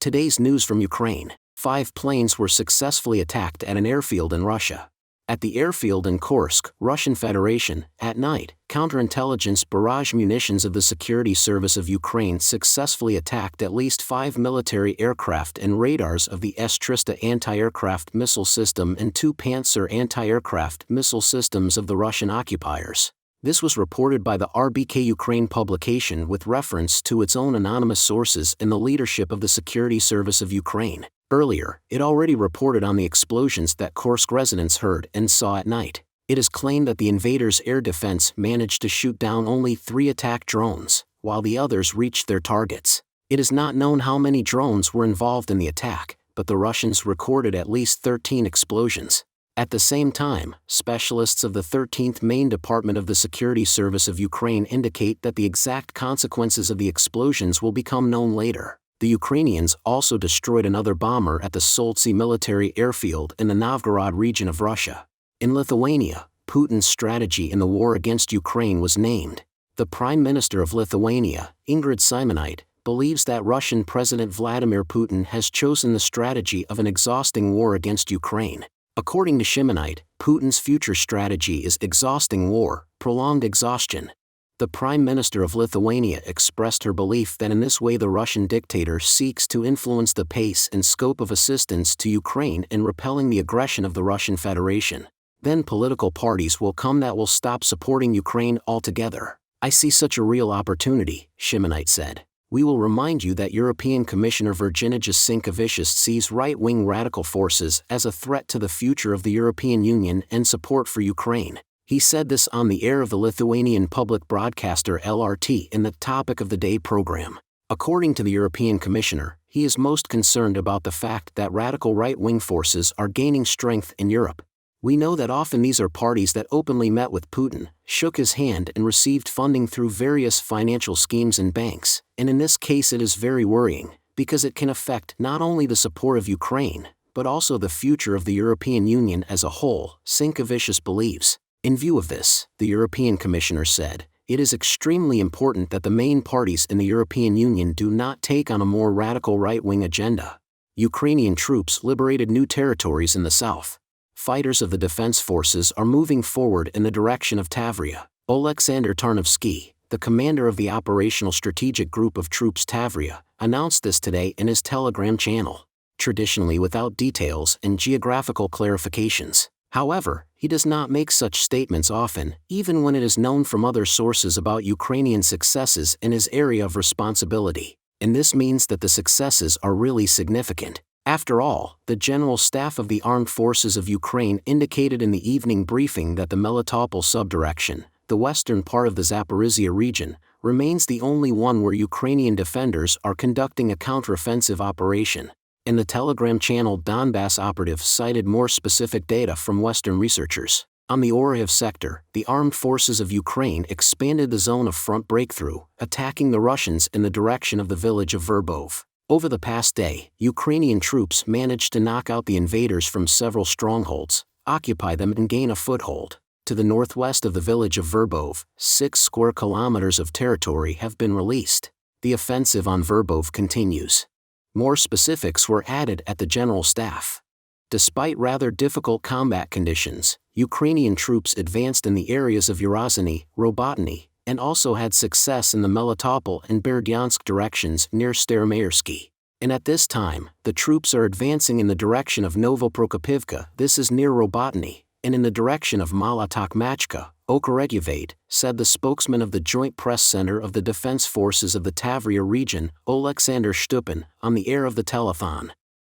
Today's news from Ukraine. 5 planes were successfully attacked at an airfield in Russia. At the airfield in Kursk, Russian Federation, at night, counterintelligence barrage munitions of the Security Service of Ukraine successfully attacked at least 5 military aircraft and radars of the S-trysta anti-aircraft missile system and 2 Pancyr anti-aircraft missile systems of the Russian occupiers. This was reported by the RBK-Ukraina publication with reference to its own anonymous sources in the leadership of the Security Service of Ukraine. Earlier, it already reported on the explosions that Kursk residents heard and saw at night. It is claimed that the invaders' air defense managed to shoot down only 3 attack drones, while the others reached their targets. It is not known how many drones were involved in the attack, but the Russians recorded at least 13 explosions. At the same time, specialists of the 13th Main Department of the Security Service of Ukraine indicate that the exact consequences of the explosions will become known later. The Ukrainians also destroyed another bomber at the Soltsy military airfield in the Novgorod region of Russia. In Lithuania, Putin's strategy in the war against Ukraine was named. The Prime Minister of Lithuania, Ingrid Simonite, believes that Russian President Vladimir Putin has chosen the strategy of an exhausting war against Ukraine. According to Simonite, Putin's future strategy is exhausting war, prolonged exhaustion. The Prime Minister of Lithuania expressed her belief that in this way the Russian dictator seeks to influence the pace and scope of assistance to Ukraine in repelling the aggression of the Russian Federation. Then political parties will come that will stop supporting Ukraine altogether. I see such a real opportunity, Simonite said. We will remind you that European Commissioner Virginijus Sinkevicius sees right-wing radical forces as a threat to the future of the European Union and support for Ukraine. He said this on the air of the Lithuanian public broadcaster LRT in the Topic of the Day program. According to the European Commissioner, he is most concerned about the fact that radical right-wing forces are gaining strength in Europe. We know that often these are parties that openly met with Putin, shook his hand and received funding through various financial schemes and banks, and in this case it is very worrying, because it can affect not only the support of Ukraine, but also the future of the European Union as a whole, Sinkevicius believes. In view of this, the European Commissioner said, it is extremely important that the main parties in the European Union do not take on a more radical right-wing agenda. Ukrainian troops liberated new territories in the south. Fighters of the defense forces are moving forward in the direction of Tavria. Oleksandr Tarnovsky, the commander of the Operational Strategic Group of Troops Tavria, announced this today in his Telegram channel, traditionally without details and geographical clarifications. However, he does not make such statements often, even when it is known from other sources about Ukrainian successes in his area of responsibility, and this means that the successes are really significant. After all, the General Staff of the Armed Forces of Ukraine indicated in the evening briefing that the Melitopol subdirection, the western part of the Zaporizhia region, remains the only one where Ukrainian defenders are conducting a counteroffensive operation. In the Telegram channel, Donbass operatives cited more specific data from Western researchers. On the Orlov sector, the armed forces of Ukraine expanded the zone of front breakthrough, attacking the Russians in the direction of the village of Verbov. Over the past day, Ukrainian troops managed to knock out the invaders from several strongholds, occupy them and gain a foothold. To the northwest of the village of Verbov, 6 square kilometers of territory have been released. The offensive on Verbov continues. More specifics were added at the General Staff. Despite rather difficult combat conditions, Ukrainian troops advanced in the areas of Urozhny, Robotny, and also had success in the Melitopol and Berdyansk directions near Staromayersky. And at this time, the troops are advancing in the direction of Novoprokopivka, this is near Robotny, and in the direction of Molotokmachka, Okeretyavate, said the spokesman of the Joint Press Center of the Defense Forces of the Tavria region, Oleksandr Stupin, on the air of the telethon.